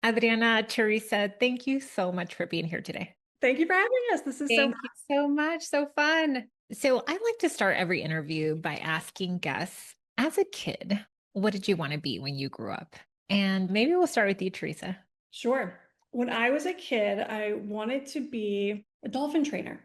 Adriana, Teresa, thank you so much for being here today. Thank you for having us. This is so Thank you so much. So fun. So, I like to start every interview by asking guests, as a kid, what did you want to be when you grew up? And maybe we'll start with you, Teresa. Sure. When I was a kid, I wanted to be a dolphin trainer.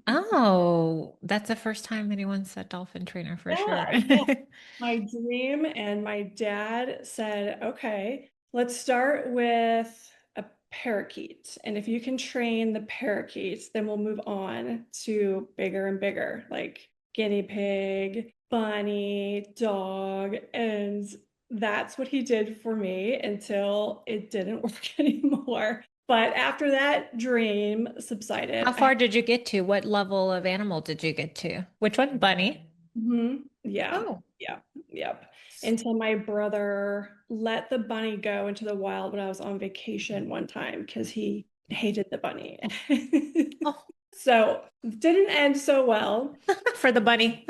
Oh, that's the first time anyone said dolphin trainer for Yeah, sure. yeah. My dream, and my dad said, okay, let's start with a parakeet. And if you can train the parakeets, then we'll move on to bigger and bigger, like guinea pig, bunny, dog. And that's what he did for me until it didn't work anymore. But after that dream subsided, How far did you get to? What level of animal did you get to? Which one? Bunny. Yeah, Oh. yeah, yep. Until my brother let the bunny go into the wild when I was on vacation one time because he hated the bunny. Oh, So didn't end so well for the bunny.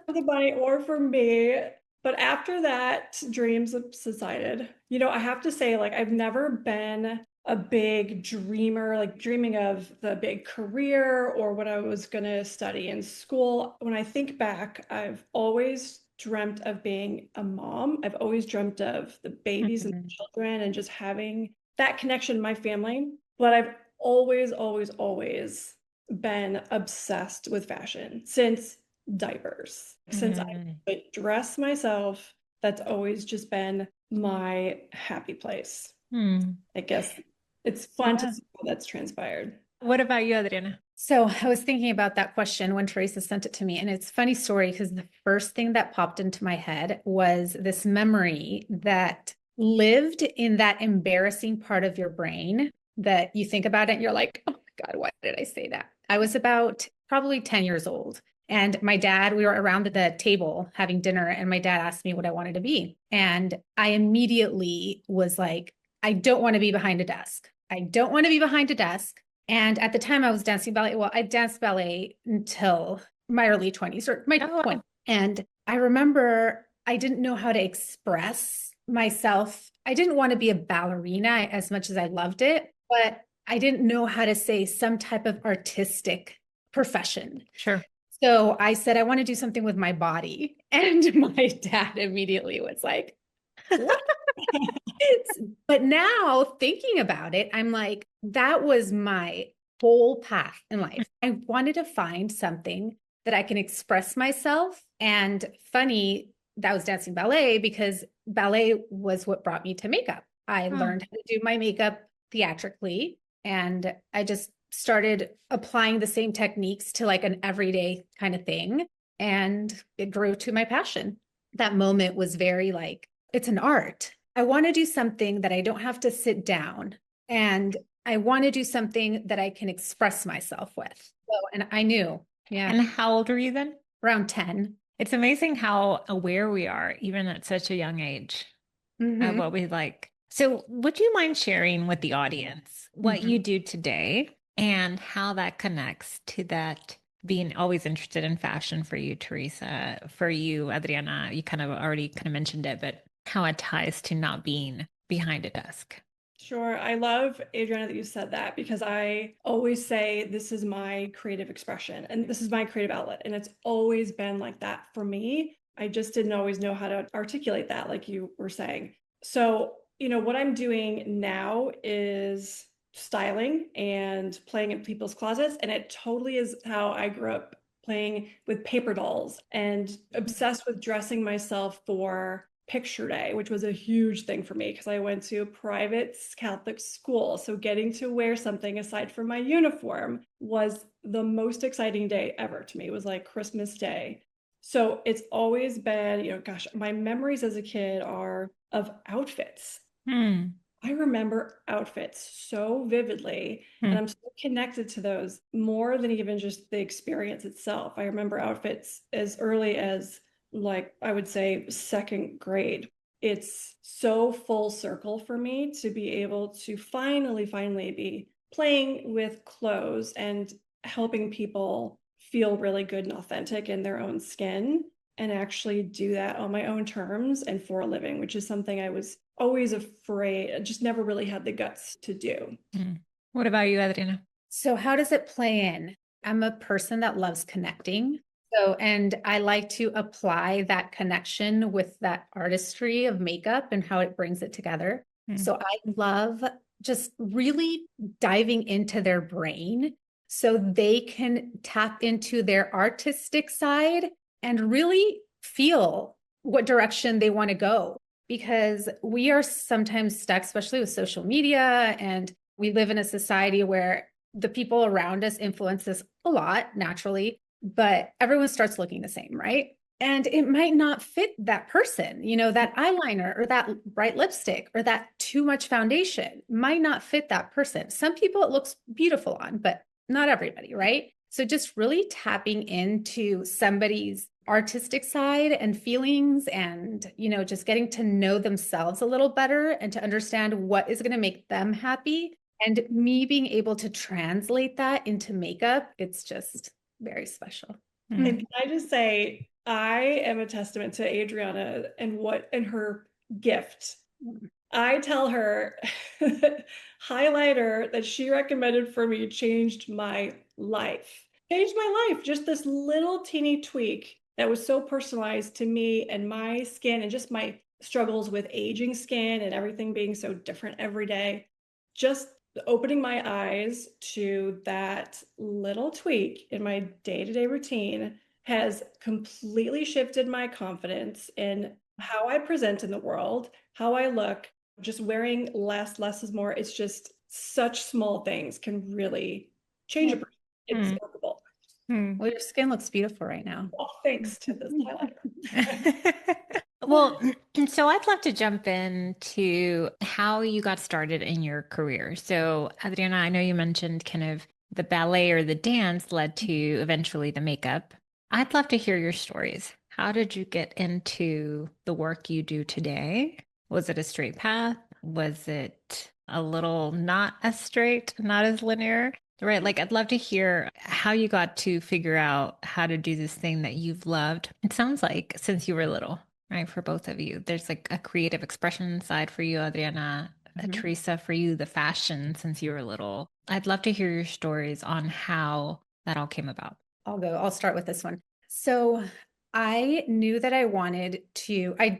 for the bunny or for me. But after that, dreams have subsided. I have to say, like, I've never been a big dreamer, like dreaming of the big career or what I was going to study in school. When I think back, I've always dreamt of being a mom. I've always dreamt of the babies and the Mhm. children and just having that connection in my family. But I've always, always, always been obsessed with fashion since diapers. Since I Mm. could dress myself, that's always just been my happy place. Hmm. I guess it's fun to Yeah. see how that's transpired. What about you, Adriana? So I was thinking about that question when Teresa sent it to me, and it's a funny story because the first thing that popped into my head was this memory that lived in that embarrassing part of your brain that you think about it and you're like, oh my God, why did I say that? I was about probably 10 years old. And my dad, we were around the table having dinner, and my dad asked me what I wanted to be. And I immediately was like, I don't want to be behind a desk. I don't want to be behind a desk. And at the time I was dancing ballet. Well, I danced ballet until my early 20s or my Oh, 20s. wow. And I remember I didn't know how to express myself. I didn't want to be a ballerina as much as I loved it, but I didn't know how to say some type of artistic profession. Sure. So I said, I want to do something with my body. And my dad immediately was like, what? But now thinking about it, I'm like, that was my whole path in life. I wanted to find something that I can express myself. And funny, that was dancing ballet because ballet was what brought me to makeup. I Oh, learned how to do my makeup theatrically, and I just started applying the same techniques to like an everyday kind of thing. And it grew to my passion. That moment was very like, it's an art. I want to do something that I don't have to sit down, and I want to do something that I can express myself with. So, and I knew, yeah, and how old were you then? around 10. It's amazing how aware we are, even at such a young age, of what Hmm. we like. So, would you mind sharing with the audience what you Hmm. do today and how that connects to that being always interested in fashion for you, Teresa, for you, Adriana? You kind of already kind of mentioned it, but how it ties to not being behind a desk. Sure. I love, Adriana, that you said that because I always say this is my creative expression and this is my creative outlet. And it's always been like that for me. I just didn't always know how to articulate that, like you were saying. So, what I'm doing now is styling and playing in people's closets. And it totally is how I grew up, playing with paper dolls and obsessed with dressing myself for picture day, which was a huge thing for me because I went to a private Catholic school. So getting to wear something aside from my uniform was the most exciting day ever to me. It was like Christmas Day. So it's always been, gosh, my memories as a kid are of outfits. Hmm. I remember outfits so vividly, and Hmm. I'm so connected to those more than even just the experience itself. I remember outfits as early as, like, I would say second grade. It's so full circle for me to be able to finally be playing with clothes and helping people feel really good and authentic in their own skin. and actually do that on my own terms and for a living, which is something I was always afraid, I just never really had the guts to do. What about you, Adriana? So how does it play in? I'm a person that loves connecting. So, and I like to apply that connection with that artistry of makeup and how it brings it together. So I love just really diving into their brain so they can tap into their artistic side and really feel what direction they want to go. Because we are sometimes stuck, especially with social media, and we live in a society where the people around us influence us a lot naturally, but everyone starts looking the same, right? And it might not fit that person, you know, that eyeliner or that bright lipstick or that too much foundation might not fit that person. Some people it looks beautiful on, but not everybody, right? So just really tapping into somebody's artistic side and feelings and, you know, just getting to know themselves a little better and to understand what is going to make them happy. And me being able to translate that into makeup, it's just very special. And can I just say, I am a testament to Adriana and her gift. I tell her highlighter that she recommended for me changed my life. Changed my life. Just this little teeny tweak that was so personalized to me and my skin and just my struggles with aging skin and everything being so different every day. Just opening my eyes to that little tweak in my day-to-day routine has completely shifted my confidence in how I present in the world, how I look, just wearing less is more. It's just such small things can really change a person. It's remarkable. Well, your skin looks beautiful right now. Well, thanks to this highlighter. Well, so I'd love to jump into how you got started in your career. So, Adriana, I know you mentioned kind of the ballet or the dance led to eventually the makeup. I'd love to hear your stories. How did you get into the work you do today? Was it a straight path? Was it a little not as straight, not as linear? Right. Like, I'd love to hear how you got to figure out how to do this thing that you've loved. It sounds like since you were little, right? For both of you, there's like a creative expression side for you, Adriana, Teresa, for you, the fashion since you were little. I'd love to hear your stories on how that all came about. I'll start with this one. So I knew that I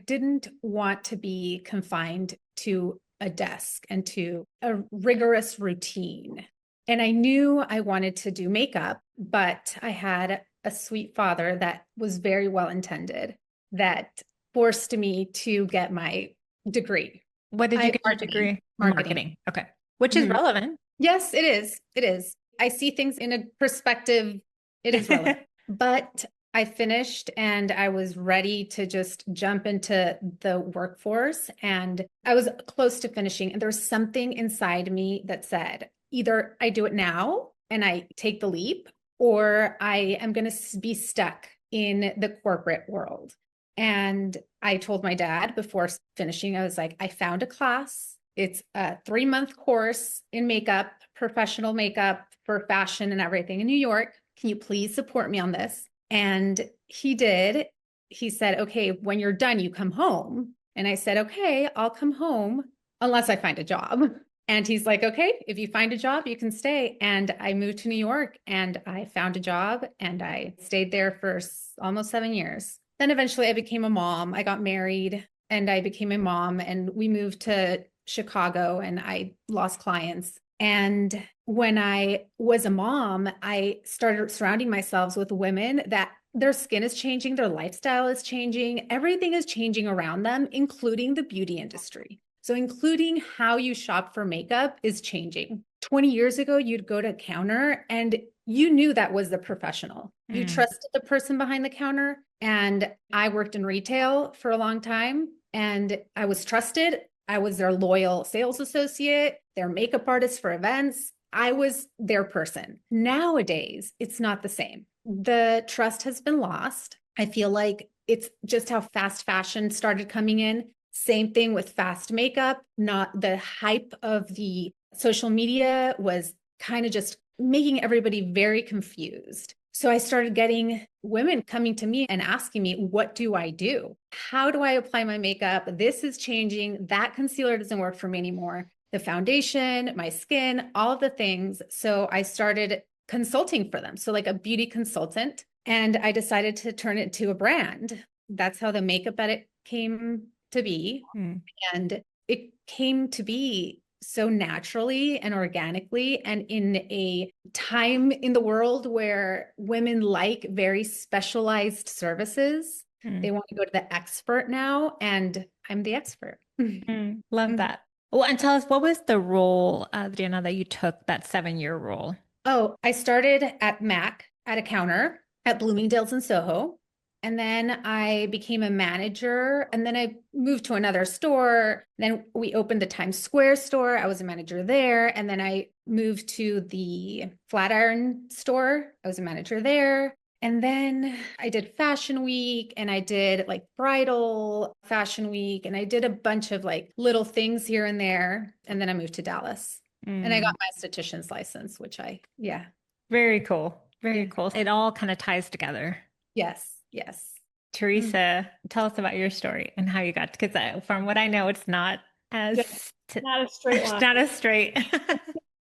didn't want to be confined to a desk and to a rigorous routine. And I knew I wanted to do makeup, but I had a sweet father that was very well intended that forced me to get my degree. What did you get your Marketing. degree? Marketing. Okay. Which is relevant. Yes, it is. It is. I see things in a perspective. It is relevant. But I finished and I was ready to just jump into the workforce. And I was close to finishing. And there was something inside me that said, either I do it now and I take the leap, or I am going to be stuck in the corporate world. And I told my dad before finishing, I was like, I found a class. It's a 3-month course in makeup, professional makeup for fashion and everything in New York. Can you please support me on this? And he did. He said, okay, when you're done, you come home. And I said, okay, I'll come home unless I find a job. And he's like, okay, if you find a job, you can stay. And I moved to New York and I found a job and I stayed there for almost 7 years. Then eventually I became a mom. I got married and I became a mom and we moved to Chicago and I lost clients. And when I was a mom, I started surrounding myself with women that their skin is changing, their lifestyle is changing, everything is changing around them, including the beauty industry. So including how you shop for makeup is changing. 20 years ago, you'd go to a counter and you knew that was the professional. You trusted the person behind the counter. And I worked in retail for a long time and I was trusted. I was their loyal sales associate, their makeup artist for events. I was their person. Nowadays, it's not the same. The trust has been lost. I feel like it's just how fast fashion started coming in. Same thing with fast makeup. Not the hype of the social media was kind of just making everybody very confused. So I started getting women coming to me and asking me, what do I do? How do I apply my makeup? This is changing. That concealer doesn't work for me anymore. The foundation, my skin, all of the things. So I started consulting for them. So like a beauty consultant. And I decided to turn it to a brand. That's how the Makeup Edit came to be. Mm. And it came to be so naturally and organically, and in a time in the world where women like very specialized services. They want to go to the expert now, and I'm the expert. Love that. Well, and tell us, what was the role, Adriana, that you took, that 7-year role? Oh, I started at MAC at a counter at Bloomingdale's in Soho. And then I became a manager. And then I moved to another store. Then we opened the Times Square store. I was a manager there. And then I moved to the Flatiron store. I was a manager there. And then I did Fashion Week, and I did like bridal Fashion Week, and I did a bunch of like little things here and there. And then I moved to Dallas. And I got my esthetician's license, which yeah. Very cool. Very Yeah. cool. It all kind of ties together. Yes. Yes. Teresa, tell us about your story and how you got, because from what I know, it's not as, Not a straight line. not as straight.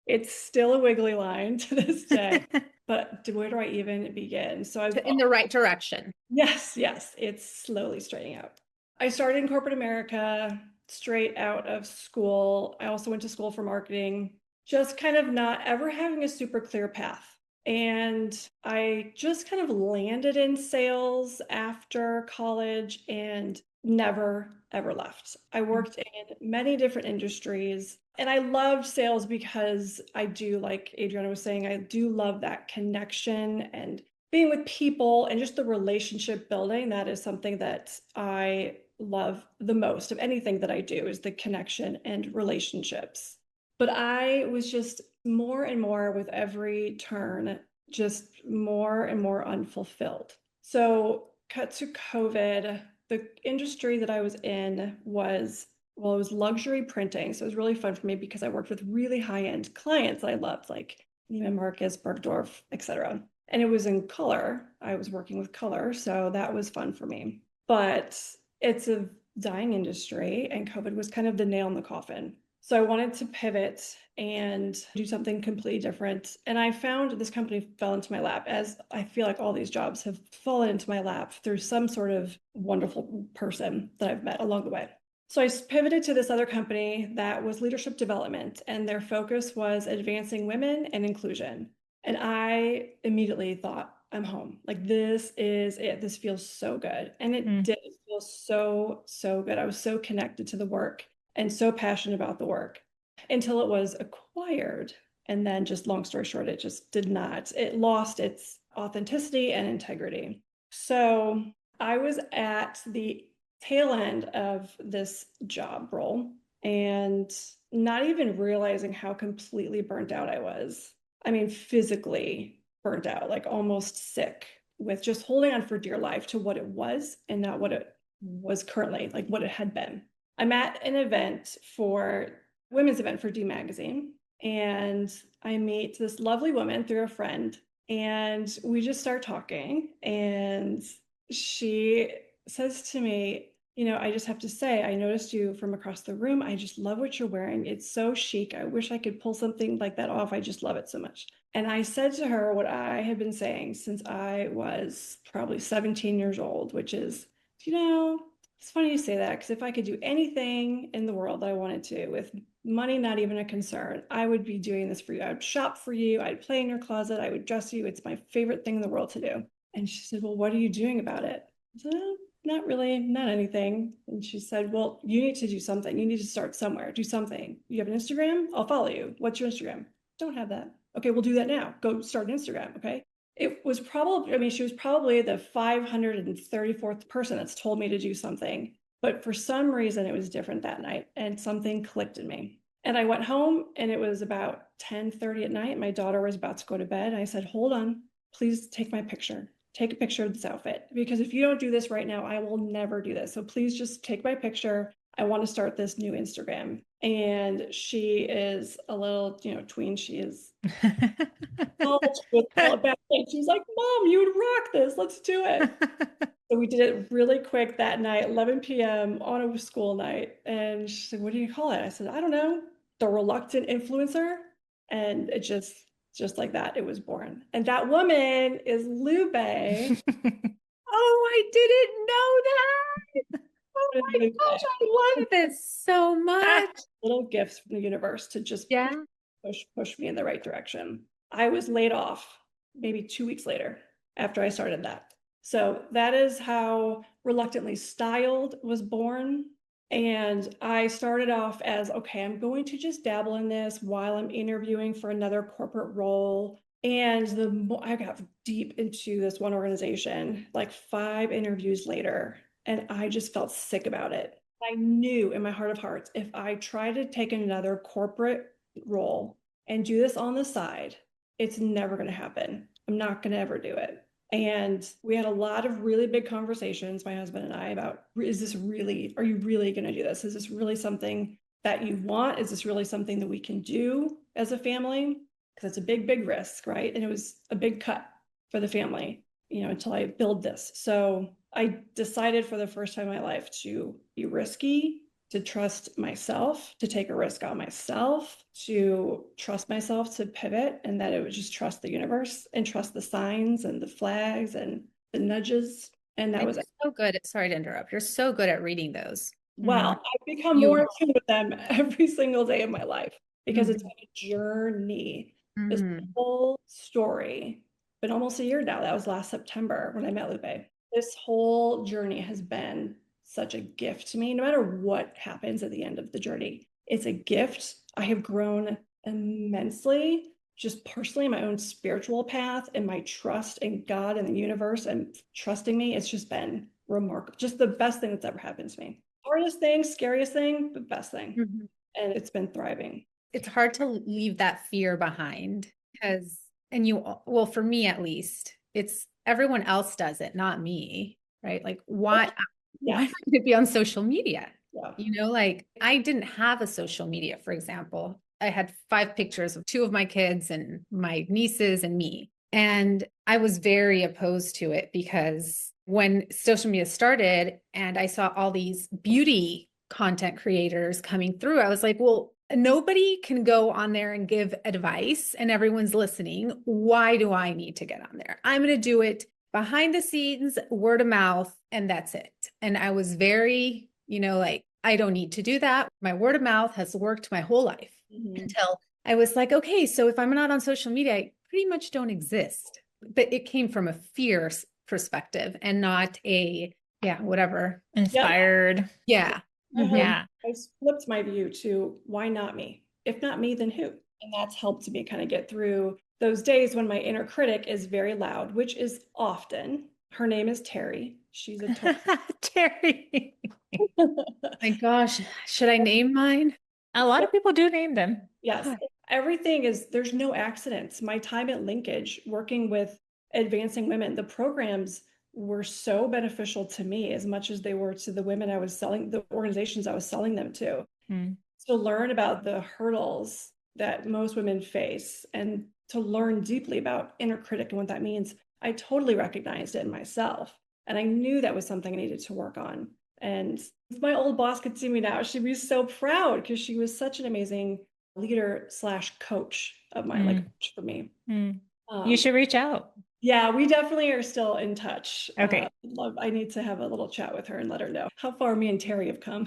It's still a wiggly line to this day. But where do I even begin? So I've In the right direction. Yes, it's slowly straightening out. I started in corporate America straight out of school. I also went to school for marketing, just kind of not ever having a super clear path. And I just kind of landed in sales after college and never ever left. I worked in many different industries, and I loved sales because I do, like Adriana was saying, I do love that connection and being with people and just the relationship building. That is something that I love the most of anything that I do, is the connection and relationships. But I was just more and more with every turn, just more and more unfulfilled. So cut to COVID, the industry that I was in was, well, it was luxury printing. So it was really fun for me because I worked with really high-end clients I loved, like Neiman Marcus, Bergdorf, etc. And it was in color. I was working with color, so that was fun for me. But it's a dying industry, and COVID was kind of the nail in the coffin. So I wanted to pivot and do something completely different. And I found this company fell into my lap, as I feel like all these jobs have fallen into my lap through some sort of wonderful person that I've met along the way. So I pivoted to this other company that was leadership development, and their focus was advancing women and inclusion. And I immediately thought, I'm home. Like, this is it. This feels so good. And it did feel so, so good. I was so connected to the work and so passionate about the work until it was acquired. And then, just long story short, it just did not. It lost its authenticity and integrity. So I was at the tail end of this job role and not even realizing how completely burnt out I was. I mean, physically burnt out, like almost sick, with just holding on for dear life to what it was and not what it was currently, like what it had been. I'm at an event for women's event for D Magazine, and I meet this lovely woman through a friend, and we just start talking, and she says to me, I just have to say, I noticed you from across the room. I just love what you're wearing. It's so chic. I wish I could pull something like that off. I just love it so much. And I said to her what I had been saying since I was probably 17 years old, which is, it's funny you say that, because if I could do anything in the world that I wanted to, with money not even a concern, I would be doing this for you. I would shop for you. I'd play in your closet. I would dress you. It's my favorite thing in the world to do. And she said, well, what are you doing about it? I said, oh, not really, not anything. And she said, well, you need to do something. You need to start somewhere. Do something. You have an Instagram? I'll follow you. What's your Instagram? Don't have that. Okay, we'll do that now. Go start an Instagram. Okay. It was probably, she was probably the 534th person that's told me to do something. But for some reason, it was different that night, and something clicked in me. And I went home, and it was about 10:30 at night. My daughter was about to go to bed. I said, hold on, please take my picture. Take a picture of this outfit, because if you don't do this right now, I will never do this. So please just take my picture. I want to start this new Instagram. And she is a little, tween. She is with all back. She's like, Mom, you would rock this. Let's do it. So we did it really quick that night, 11 p.m. on a school night. And she said, what do you call it? I said, I don't know. The reluctant influencer. And it just like that, it was born. And that woman is Lube. Oh, I didn't know that. Oh my gosh, I love this so much. Little gifts from the universe to just Yeah. push me in the right direction. I was laid off maybe 2 weeks later after I started that. So that is how Reluctantly Styled was born. And I started off as, okay, I'm going to just dabble in this while I'm interviewing for another corporate role. And the more I got deep into this one organization, like 5 interviews later, and I just felt sick about it. I knew in my heart of hearts, if I try to take another corporate role and do this on the side, it's never going to happen. I'm not going to ever do it. And we had a lot of really big conversations, my husband and I, about, are you really going to do this? Is this really something that you want? Is this really something that we can do as a family? Because it's a big, big risk, right? And it was a big cut for the family, until I build this. So I decided for the first time in my life to be risky, to trust myself, to take a risk on myself, to trust myself to pivot, and that it would just trust the universe and trust the signs and the flags and the nudges. And that was it. So good. Sorry to interrupt. You're so good at reading those. Well, I've become more in tune with them every single day of my life because it's been a journey. This whole story, been almost a year now. That was last September when I met Lupe. This whole journey has been such a gift to me. No matter what happens at the end of the journey, it's a gift. I have grown immensely, just personally, in my own spiritual path and my trust in God and the universe and trusting me. It's just been remarkable. Just the best thing that's ever happened to me. Hardest thing, scariest thing, but best thing. And it's been thriving. It's hard to leave that fear behind because, well, for me at least, it's everyone else does it, not me, right? Like, why would it be on social media? Yeah. Like I didn't have a social media, for example. I had 5 pictures of 2 of my kids and my nieces and me. And I was very opposed to it because when social media started and I saw all these beauty content creators coming through, I was like, well, nobody can go on there and give advice and everyone's listening. Why do I need to get on there? I'm going to do it behind the scenes, word of mouth, and that's it. And I was very, like, I don't need to do that. My word of mouth has worked my whole life until I was like, okay, so if I'm not on social media, I pretty much don't exist. But it came from a fear perspective and not a, whatever. Inspired. Yeah. I flipped my view to why not me? If not me, then who? And that's helped me kind of get through those days when my inner critic is very loud, which is often. Her name is Terry. She's a Terry. My gosh, should I name mine? A lot of people do name them. Yes. Everything there's no accidents. My time at Linkage working with advancing women, the programs were so beneficial to me as much as they were to the women I was selling, the organizations I was selling them to. To learn about the hurdles that most women face and to learn deeply about inner critic and what that means, I totally recognized it in myself. And I knew that was something I needed to work on. And if my old boss could see me now, she'd be so proud because she was such an amazing leader / coach of mine, like coach for me. You should reach out. Yeah, we definitely are still in touch. Okay. I need to have a little chat with her and let her know how far me and Terry have come.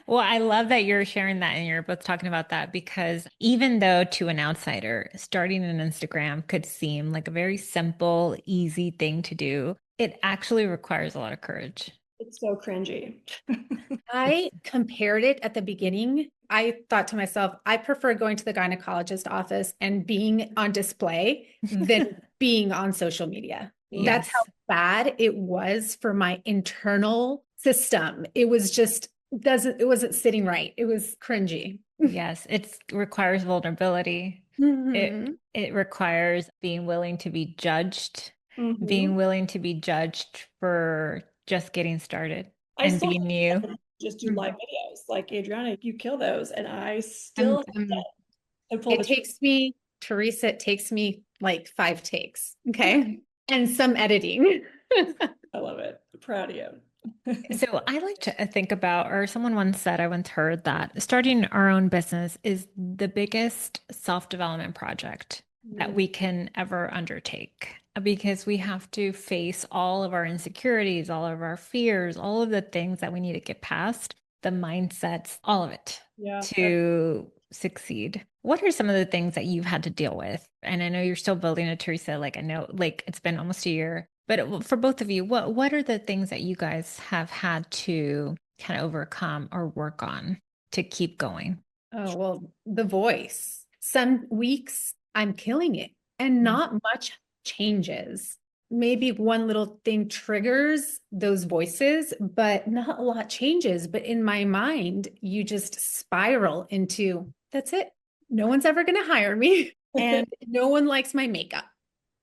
Well, I love that you're sharing that and you're both talking about that because even though to an outsider, starting an Instagram could seem like a very simple, easy thing to do, it actually requires a lot of courage. It's so cringy. I compared it at the beginning. I thought to myself, I prefer going to the gynecologist office and being on display than being on social media. Yes. That's how bad it was for my internal system. It was just it wasn't sitting right. It was cringy. Yes, it requires vulnerability. It requires being willing to be judged, being willing to be judged for just getting started and being new. just do live videos. Like Adriana, you kill those. And I I'm, still I'm- and pull it the trigger. takes me, Teresa, it takes me like 5 takes. Okay. And some editing. I love it. Proud of you. So I like to think about, or someone once said, I once heard that starting our own business is the biggest self-development project that we can ever undertake because we have to face all of our insecurities, all of our fears, all of the things that we need to get past, the mindsets, all of it Yeah. to succeed. What are some of the things that you've had to deal with? And I know you're still building it, Teresa. Like I know, like it's been almost a year. But for both of you, what are the things that you guys have had to kind of overcome or work on to keep going? Oh, well, the voice. Some weeks I'm killing it and not much changes. Maybe one little thing triggers those voices, but not a lot changes. But in my mind, you just spiral into that's it. No one's ever going to hire me. And no one likes my makeup,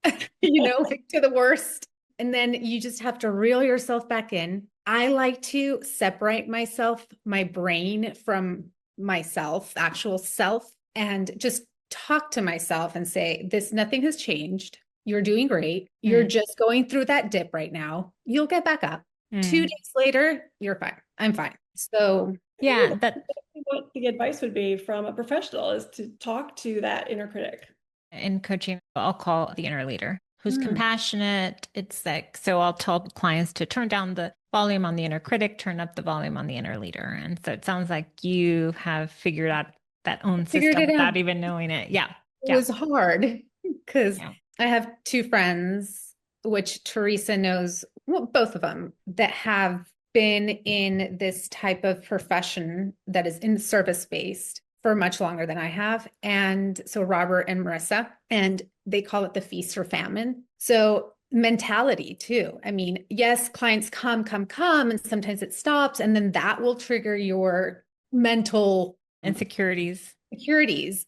like to the worst. And then you just have to reel yourself back in. I like to separate myself, my brain from myself, actual self, and just talk to myself and say, this, nothing has changed. You're doing great. You're just going through that dip right now. You'll get back up. 2 days later, you're fine. I'm fine. So, Yeah, that what the advice would be from a professional is to talk to that inner critic. in coaching, I'll call the inner leader who's compassionate. It's like, so I'll tell clients to turn down the volume on the inner critic, turn up the volume on the inner leader. And so it sounds like you have figured out that own figured system it out. without even knowing it. Yeah. It was hard because Yeah. I have 2 friends, which Teresa knows, well, both of them, that have been in this type of profession that is in service based for much longer than I have. And so Robert and Marissa, and they call it the feast or famine. So mentality too. I mean, yes, clients come, and sometimes it stops. And then that will trigger your mental Insecurities. securities.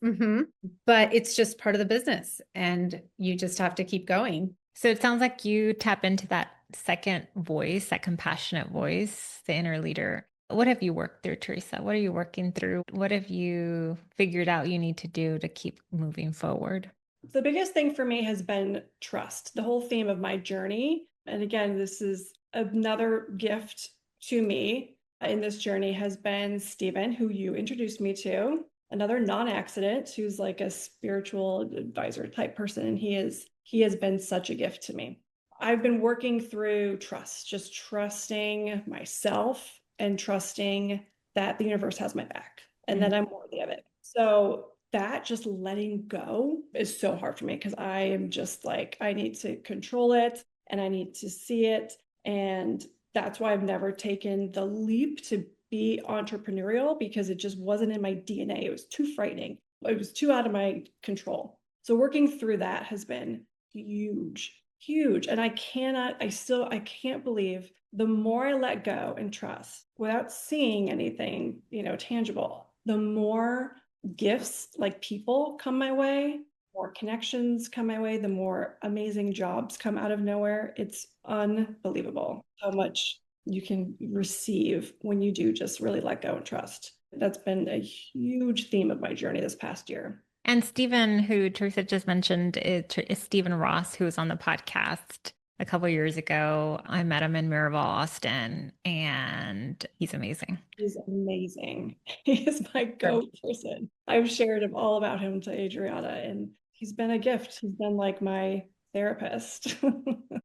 But it's just part of the business and you just have to keep going. So it sounds like you tap into that second voice, that compassionate voice, the inner leader. What have you worked through, Teresa? What are you working through? What have you figured out you need to do to keep moving forward? The biggest thing for me has been trust, the whole theme of my journey. And again, this is another gift to me in this journey has been Stephen, who you introduced me to, another non-accident who's like a spiritual advisor type person. And he has been such a gift to me. I've been working through trust, just trusting myself and trusting that the universe has my back and that I'm worthy of it. So that just letting go is so hard for me because I am just like, I need to control it and I need to see it. And that's why I've never taken the leap to be entrepreneurial because it just wasn't in my DNA. It was too frightening. It was too out of my control. So working through that has been huge, huge. And I can't believe the more I let go and trust without seeing anything, tangible, the more gifts like people come my way, more connections come my way, the more amazing jobs come out of nowhere. It's unbelievable how much you can receive when you do just really let go and trust. That's been a huge theme of my journey this past year. And Stephen, who Teresa just mentioned, is Stephen Ross, who was on the podcast a couple years ago. I met him in Miraval, Austin, and he's amazing. He's amazing. He is my go person. I've shared all about him to Adriana, and he's been a gift. He's been like my therapist.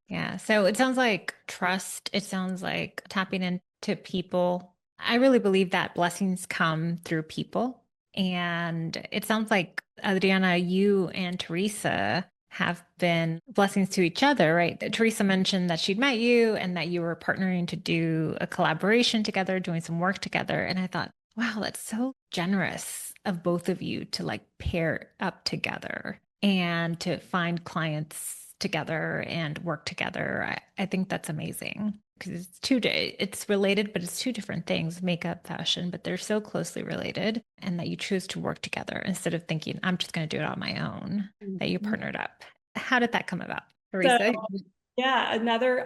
Yeah. So it sounds like trust. It sounds like tapping into people. I really believe that blessings come through people. And it sounds like, Adriana, you and Teresa have been blessings to each other, right? Teresa mentioned that she'd met you and that you were partnering to do a collaboration together, doing some work together. And I thought, wow, that's so generous of both of you to like pair up together and to find clients together and work together. I think that's amazing because it's related, but it's two different things, makeup, fashion, but they're so closely related, and that you choose to work together instead of thinking, I'm just going to do it on my own, that you partnered up. How did that come about? Teresa? Yeah,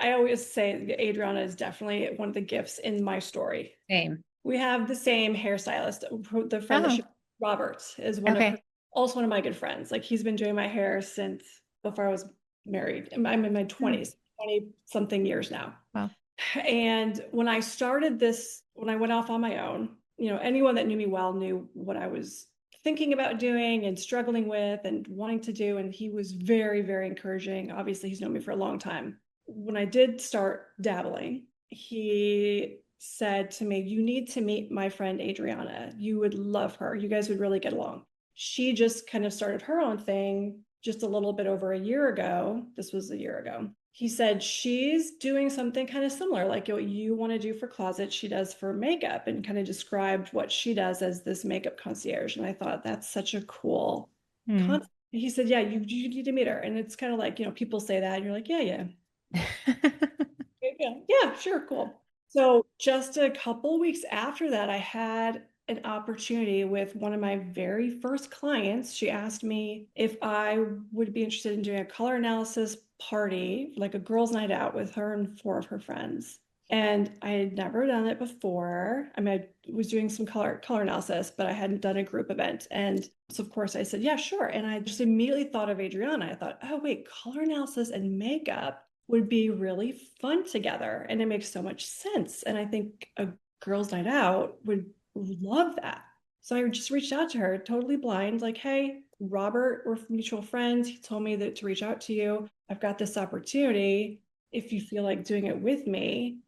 I always say Adriana is definitely one of the gifts in my story. Same. We have the same hairstylist. The friend that Oh, she, Robert, is okay. also one of my good friends. Like he's been doing my hair since before I was married. I'm in my Hmm. 20s, 20 something years now. Wow. And when I started this, when I went off on my own, anyone that knew me well knew what I was thinking about doing and struggling with and wanting to do. And he was very, very encouraging. Obviously, he's known me for a long time. When I did start dabbling, he said to me, "You need to meet my friend Adriana. You would love her. You guys would really get along." She just kind of started her own thing just a little bit over a year ago. This was a year ago. He said she's doing something kind of similar, like what you want to do for closet, she does for makeup, and kind of described what she does as this makeup concierge. And I thought that's such a cool Hmm. concept. He said, "Yeah, you need to meet her." And it's kind of like, people say that, and you're like, yeah, yeah, yeah, sure, cool. So just a couple weeks after that, I had an opportunity with one of my very first clients. She asked me if I would be interested in doing a color analysis party, like a girls' night out with her and four of her friends. And I had never done it before. I mean, I was doing some color analysis, but I hadn't done a group event. And so of course I said, yeah, sure. And I just immediately thought of Adriana. I thought, oh wait, color analysis and makeup would be really fun together. And it makes so much sense. And I think a girls' night out would love that. So I just reached out to her, totally blind, like, hey, Robert, we're mutual friends. He told me that to reach out to you. I've got this opportunity. If you feel like doing it with me.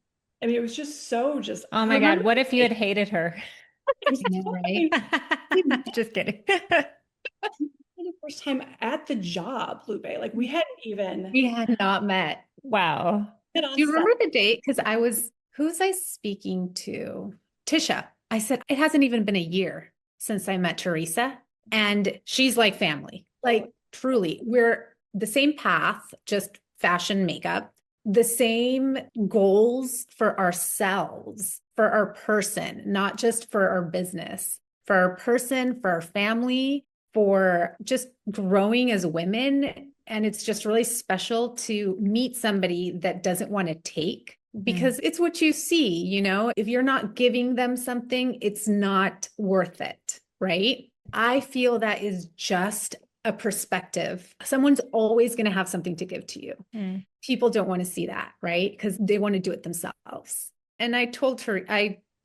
I mean, it was just so just, Oh I my God. remember What if you the had hated her? it was date, you know, right? fine. Just kidding. For the first time at the job, Lupe. Like we hadn't even We had not met. Wow. been Do on you set. remember the date? Because who's I speaking to? Tisha. I said, it hasn't even been a year since I met Teresa. And she's like family. Like truly, we're the same path, just fashion makeup, the same goals for ourselves, for our person, not just for our business, for our person, for our family, for just growing as women. And it's just really special to meet somebody that doesn't want to take because it's what you see, if you're not giving them something, it's not worth it, right? I feel that is just a perspective. Someone's always going to have something to give to you. Mm. People don't want to see that, right? Because they want to do it themselves. And I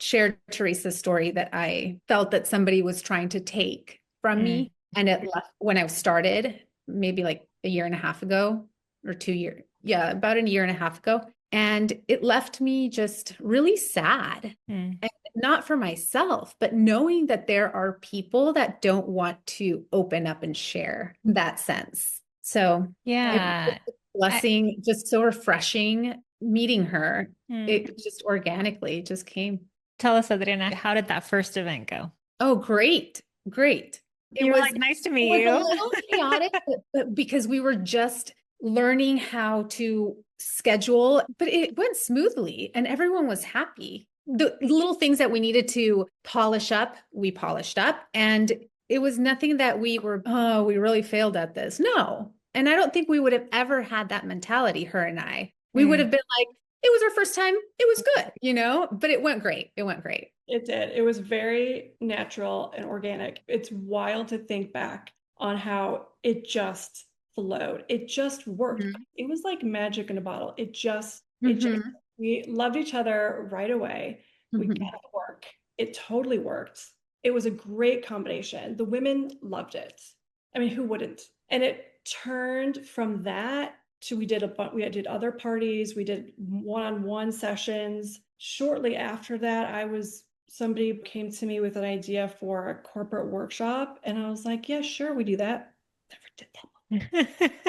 shared Teresa's story that I felt that somebody was trying to take from Mm. me. And it left when I started, maybe like a year and a half ago or 2 years. Yeah, about a year and a half ago. And it left me just really sad. Mm. And not for myself, but knowing that there are people that don't want to open up and share that sense. So it was Yeah. a I, blessing, just so refreshing meeting her. mm. It just organically just came. Tell us, Adriana, how did that first event go? Oh, great. Great. It You were was like, nice to it meet was a you. little chaotic, but because we were just learning how to schedule, but it went smoothly and everyone was happy. The little things that we needed to polish up, we polished up. And it was nothing that we were, oh, we really failed at this. No. And I don't think we would have ever had that mentality, her and I. We would Mm. have been like, it was our first time. It was good, but it went great. It went great. It did. It was very natural and organic. It's wild to think back on how it just flowed. It just worked. Mhm. It was like magic in a bottle. Mhm. We loved each other right away. We got Mhm. to work. It totally worked. It was a great combination. The women loved it. I mean, who wouldn't? And it turned from that to we did other parties, we did one-on-one sessions. Shortly after that, somebody came to me with an idea for a corporate workshop, and I was like, yeah, sure, we do that. Never did that.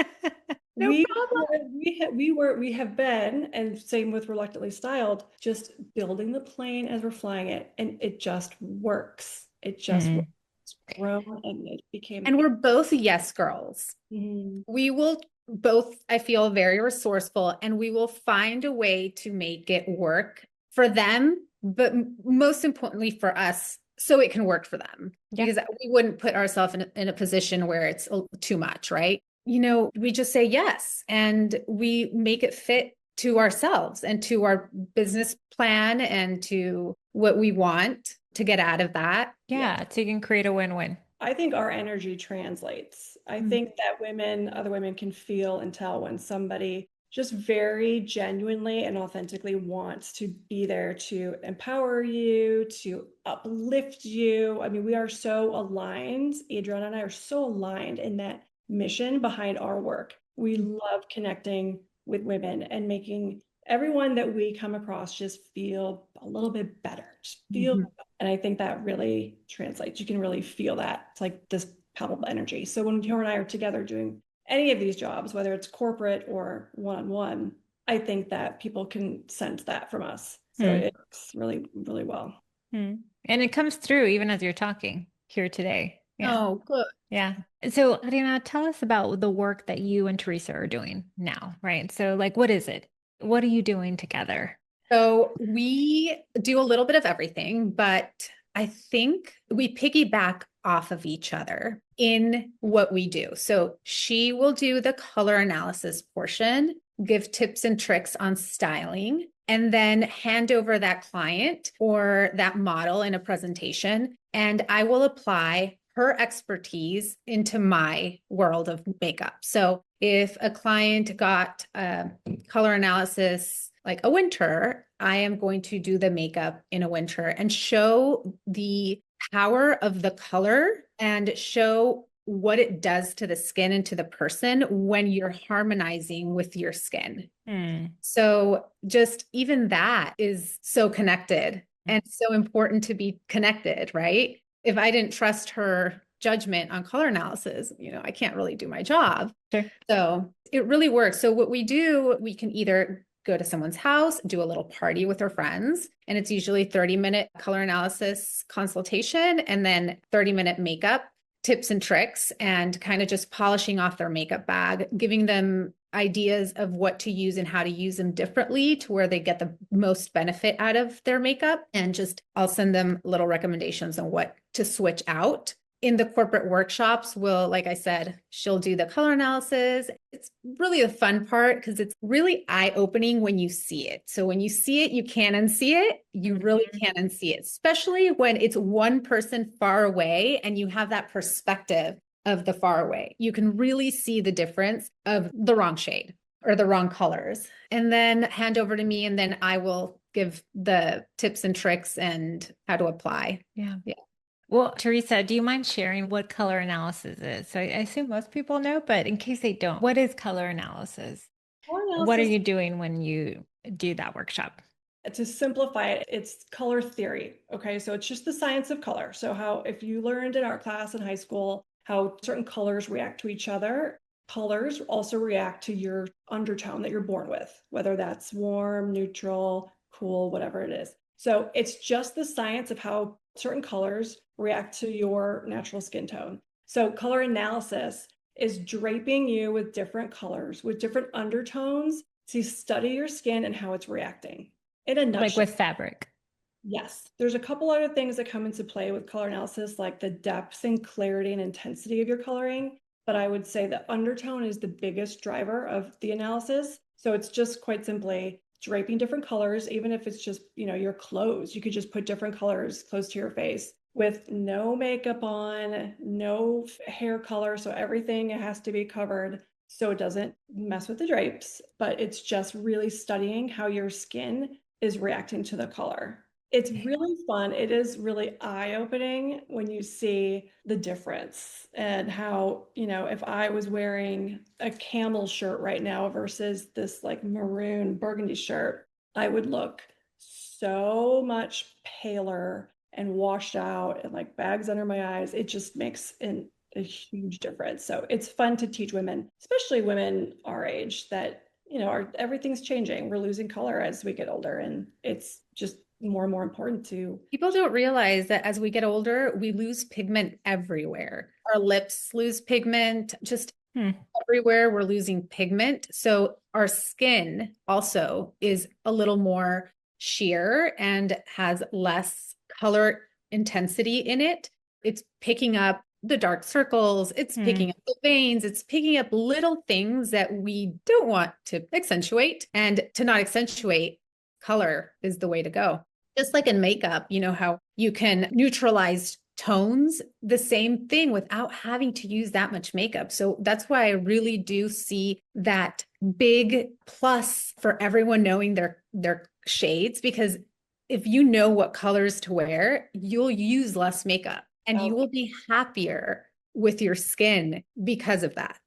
No We problem. we have been, and same with Reluctantly Styled, just building the plane as we're flying it, and it just works. It just Mm. works. It's grown, and it became. And we're both yes girls. Mhm. We will both, I feel, very resourceful and we will find a way to make it work for them, but most importantly for us, so it can work for them. Yeah. Because we wouldn't put ourselves in a position where it's too much, right? we just say yes and we make it fit to ourselves and to our business plan and to what we want to get out of that. Yeah. So you can create a win-win. I think our energy translates. I think that other women can feel and tell when somebody just very genuinely and authentically wants to be there to empower you, to uplift you. I mean, we are so aligned. Adriana and I are so aligned in that mission behind our work. We love connecting with women and making everyone that we come across just feel a little bit better, just feel. And I think that really translates. You can really feel that. It's like this palpable energy. So when you and I are together doing any of these jobs, whether it's corporate or one-on-one, I think that people can sense that from us. So it's really, really well. And it comes through even as you're talking here today. Yeah. Oh, good. Yeah. So, Adriana, tell us about the work that you and Teresa are doing now, right? So, like, what is it? What are you doing together? So we do a little bit of everything, but I think we piggyback off of each other in what we do. So she will do the color analysis portion, give tips and tricks on styling, and then hand over that client or that model in a presentation. And I will apply her expertise into my world of makeup. So if a client got a color analysis like a winter, I am going to do the makeup in a winter and show the power of the color and show what it does to the skin and to the person when you're harmonizing with your skin. So just even that is so connected and so important to be connected, right? If I didn't trust her judgment on color analysis, I can't really do my job. Sure. So it really works. So what we do, we can either go to someone's house, do a little party with her friends, and it's usually 30-minute color analysis consultation and then 30-minute makeup tips and tricks and kind of just polishing off their makeup bag, giving them ideas of what to use and how to use them differently to where they get the most benefit out of their makeup. And just I'll send them little recommendations on what to switch out. In the corporate workshops, like I said, she'll do the color analysis. It's really the fun part because it's really eye-opening when you see it. So when you see it, you can unsee it. You really can unsee it, especially when it's one person far away and you have that perspective of the far away. You can really see the difference of the wrong shade or the wrong colors. And then hand over to me, and then I will give the tips and tricks and how to apply. Yeah. Well, Teresa, do you mind sharing what color analysis is? So I assume most people know, but in case they don't, what is color analysis? What are you doing when you do that workshop? To simplify it, it's color theory. Okay. So it's just the science of color. So if you learned in art class in high school, how certain colors react to each other, colors also react to your undertone that you're born with, whether that's warm, neutral, cool, whatever it is. So it's just the science of how certain colors react to your natural skin tone. So color analysis is draping you with different colors, with different undertones to study your skin and how it's reacting. In a nutshell. Like with fabric. Yes. There's a couple other things that come into play with color analysis, like the depth and clarity and intensity of your coloring. But I would say the undertone is the biggest driver of the analysis. So it's just quite simply draping different colors, even if it's just, your clothes. You could just put different colors close to your face with no makeup on, no hair color. So everything has to be covered so it doesn't mess with the drapes. But it's just really studying how your skin is reacting to the color. It's really fun. It is really eye-opening when you see the difference and how, if I was wearing a camel shirt right now versus this like maroon burgundy shirt, I would look so much paler and washed out and like bags under my eyes. It just makes a huge difference. So it's fun to teach women, especially women our age, that, everything's changing. We're losing color as we get older, and it's just more and more important to. People don't realize that as we get older, we lose pigment everywhere. Our lips lose pigment, just everywhere we're losing pigment. So our skin also is a little more sheer and has less color intensity in it. It's picking up the dark circles, it's picking up the veins, it's picking up little things that we don't want to accentuate. And to not accentuate, color is the way to go. Just like in makeup, you know how you can neutralize tones, the same thing without having to use that much makeup. So that's why I really do see that big plus for everyone knowing their shades, because if you know what colors to wear, you'll use less makeup and you will be happier with your skin because of that.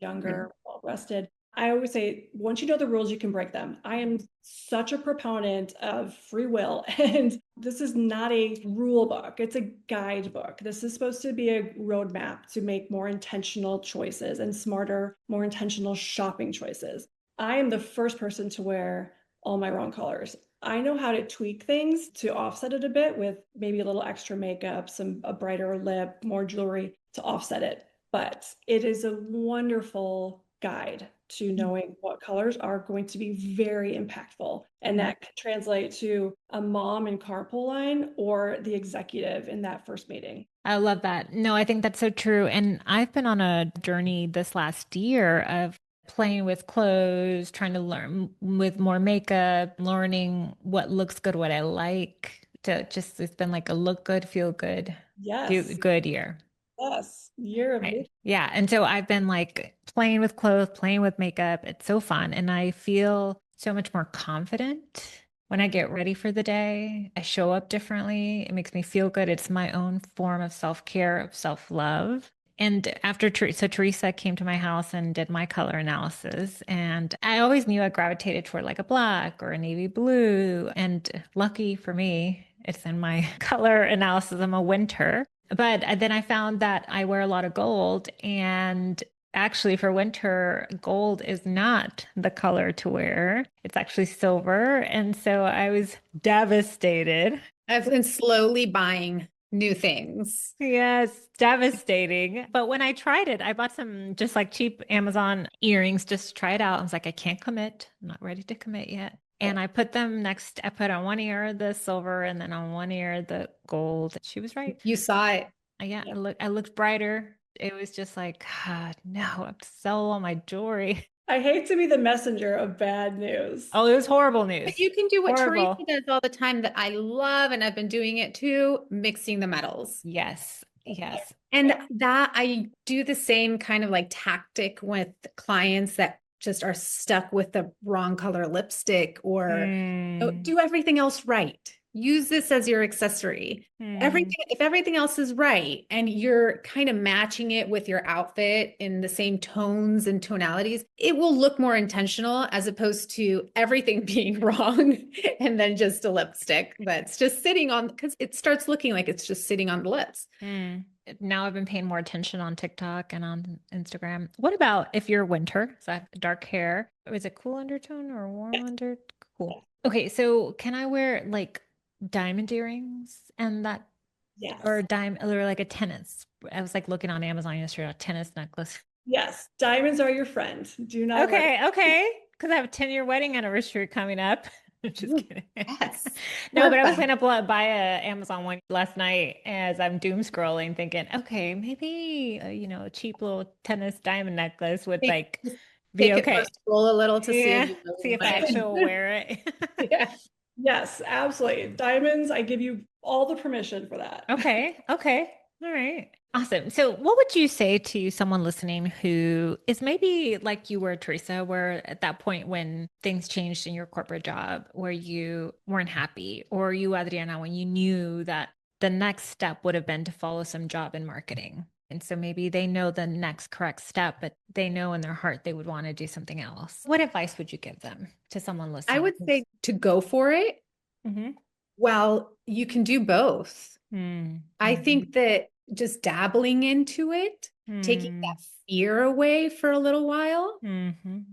Younger, well rested. I always say, once you know the rules, you can break them. I am such a proponent of free will. And this is not a rule book, it's a guidebook. This is supposed to be a roadmap to make more intentional choices and smarter, more intentional shopping choices. I am the first person to wear all my wrong colors. I know how to tweak things to offset it a bit with maybe a little extra makeup, a brighter lip, more jewelry to offset it. But it is a wonderful guide to knowing what colors are going to be very impactful. And that can translate to a mom in carpool line or the executive in that first meeting. I love that. No, I think that's so true. And I've been on a journey this last year of playing with clothes, trying to learn with more makeup, learning what looks good, what I like. To just, it's been like a look good, feel good, do Yes. good year. Yes. Year of Right. Yeah. And so I've been like playing with clothes, playing with makeup. It's so fun. And I feel so much more confident when I get ready for the day. I show up differently. It makes me feel good. It's my own form of self-care, of self-love. And after Teresa came to my house and did my color analysis, and I always knew I gravitated toward like a black or a navy blue. And lucky for me, it's in my color analysis. I'm a winter. But then I found that I wear a lot of gold, and actually for winter, gold is not the color to wear. It's actually silver. And so I was devastated. I've been slowly buying new things. Yes, devastating. But when I tried it, I bought some just like cheap Amazon earrings just to try it out. I was like, I can't commit. I'm not ready to commit yet. And I put them next, I put on one ear the silver and then on one ear the gold. She was right. You saw it. Yeah, I looked brighter. It was just like, no, I'm sell all my jewelry. I hate to be the messenger of bad news. Oh, it was horrible news. But you can do what Teresa Horrible. does all the time that I love, and I've been doing it too, mixing the metals. Yes, yes. And that I do the same kind of like tactic with clients that just are stuck with the wrong color lipstick or do everything else right. Use this as your accessory. If everything else is right and you're kind of matching it with your outfit in the same tones and tonalities, it will look more intentional as opposed to everything being wrong and then just a lipstick that's just sitting on, because it starts looking like it's just sitting on the lips. Now I've been paying more attention on TikTok and on Instagram. What about if you're winter? So I have dark hair. Is it cool undertone or warm under? Cool. Okay, so can I wear like diamond earrings and that, Yes. or like a tennis? I was like looking on Amazon yesterday, a tennis necklace. Yes. Diamonds are your friend. Do not. Okay. Because I have a 10-year wedding anniversary coming up. Just kidding. Yes. No, but I was gonna buy a Amazon one last night as I'm doom scrolling, thinking, okay, maybe a cheap little tennis diamond necklace would like be Take okay. it first, roll a little to see if you see if I actually will wear it. Yeah. Yes, absolutely. Diamonds, I give you all the permission for that. Okay. All right. Awesome. So, what would you say to someone listening who is maybe like you were, Teresa, where at that point when things changed in your corporate job, where you weren't happy, or you, Adriana, when you knew that the next step would have been to follow some job in marketing? And so maybe they know the next correct step, but they know in their heart they would want to do something else. What advice would you give them to someone listening? I would say to go for it. Well, you can do both. I think that just dabbling into it, taking that fear away for a little while,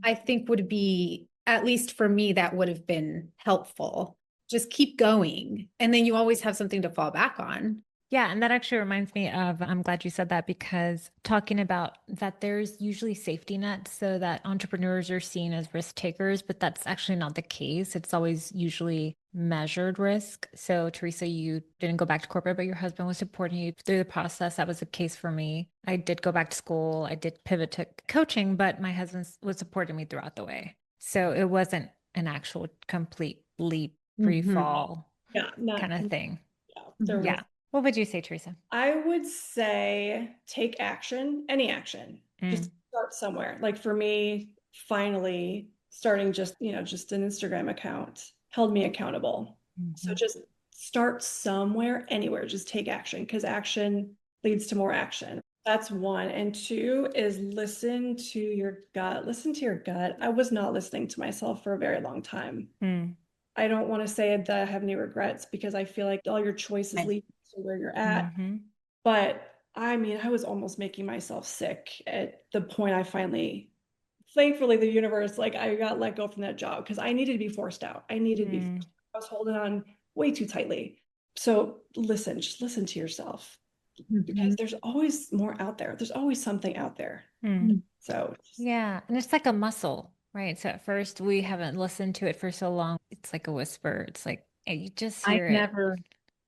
I think would be, at least for me, that would have been helpful. Just keep going. And then you always have something to fall back on. Yeah, and that actually reminds me of, I'm glad you said that, because talking about that there's usually safety nets so that entrepreneurs are seen as risk takers, but that's actually not the case. It's always usually measured risk. So, Teresa, you didn't go back to corporate, but your husband was supporting you through the process. That was the case for me. I did go back to school. I did pivot to coaching, but my husband was supporting me throughout the way. So it wasn't an actual complete leap, free Mhm. fall Yeah, not kind of thing. yeah, there Mhm. was. Yeah. What would you say, Teresa? I would say take action, any action. Just Mm, start somewhere. Like for me, finally starting just an Instagram account held me accountable. So mhm, just start somewhere, anywhere. Just take action because action leads to more action. That's one. And two is listen to your gut. Listen to your gut. I was not listening to myself for a very long time. mm, I don't want to say that I have any regrets because I feel like all your choices Right. lead to where you're at. mhm, But I mean, I was almost making myself sick at the point I finally, thankfully, the universe, like I got let go from that job because I needed to be forced out. mm, I was holding on way too tightly. So listen, just listen to yourself because Mhm. there's always more out there. There's always something out there. mm. Mhm. So just, Yeah. And it's like a muscle, right? So at first we haven't listened to it for so long. It's like a whisper. It's like you just I hear it. never,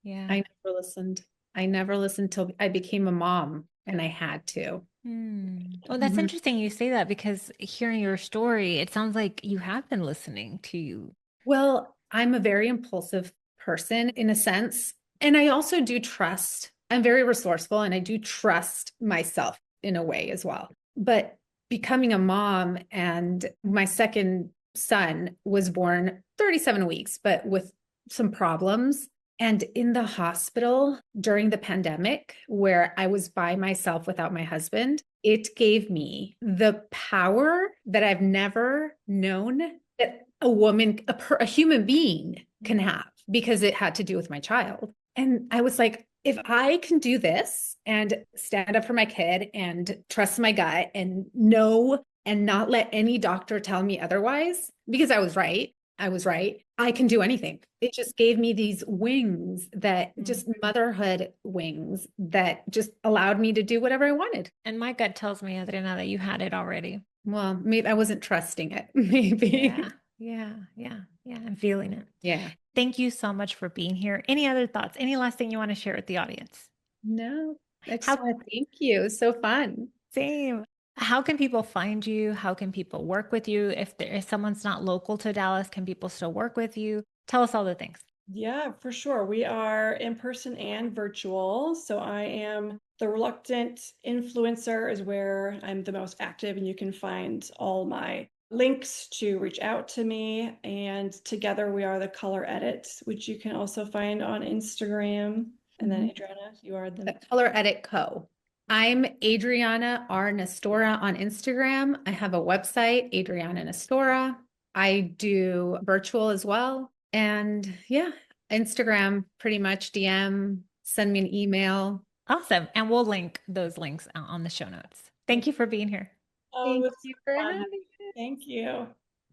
Yeah. I never listened. I never listened till I became a mom and I had to. Hmm. Well, that's Mhm. interesting you say that because hearing your story, it sounds like you have been listening to you. Well, I'm a very impulsive person in a sense. And I also do trust, I'm very resourceful and I do trust myself in a way as well. But becoming a mom and my second son was born 37 weeks, but with some problems. And in the hospital during the pandemic, where I was by myself without my husband, it gave me the power that I've never known that a woman, a human being can have because it had to do with my child. And I was like, if I can do this and stand up for my kid and trust my gut and know and not let any doctor tell me otherwise, because I was right. I was right. I can do anything. It just gave me these wings that Mm. just motherhood wings that just allowed me to do whatever I wanted. And my gut tells me, Adriana, that you had it already. Well, maybe I wasn't trusting it. Maybe. Yeah. Yeah. Yeah. Yeah. I'm feeling it. Yeah. Thank you so much for being here. Any other thoughts? Any last thing you want to share with the audience? No, I just How want to thank you. It was so fun. same. How can people find you? How can people work with you? If someone's not local to Dallas, can people still work with you? Tell us all the things. yeah, for sure. We are in person and virtual. So I am the reluctant influencer is where I'm the most active, and you can find all my links to reach out to me. And together we are the Color Edit, which you can also find on Instagram. And then Mhm. Adriana, you are The the Color Edit Co. I'm Adriana R. Nestora on Instagram. I have a website, Adriana Nestora. I do virtual as well. And yeah, Instagram, pretty much DM, send me an email. Awesome. And we'll link those links on the show notes. Thank you for being here. oh, it Thank was you for fun. having me. Thank you.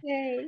Yay.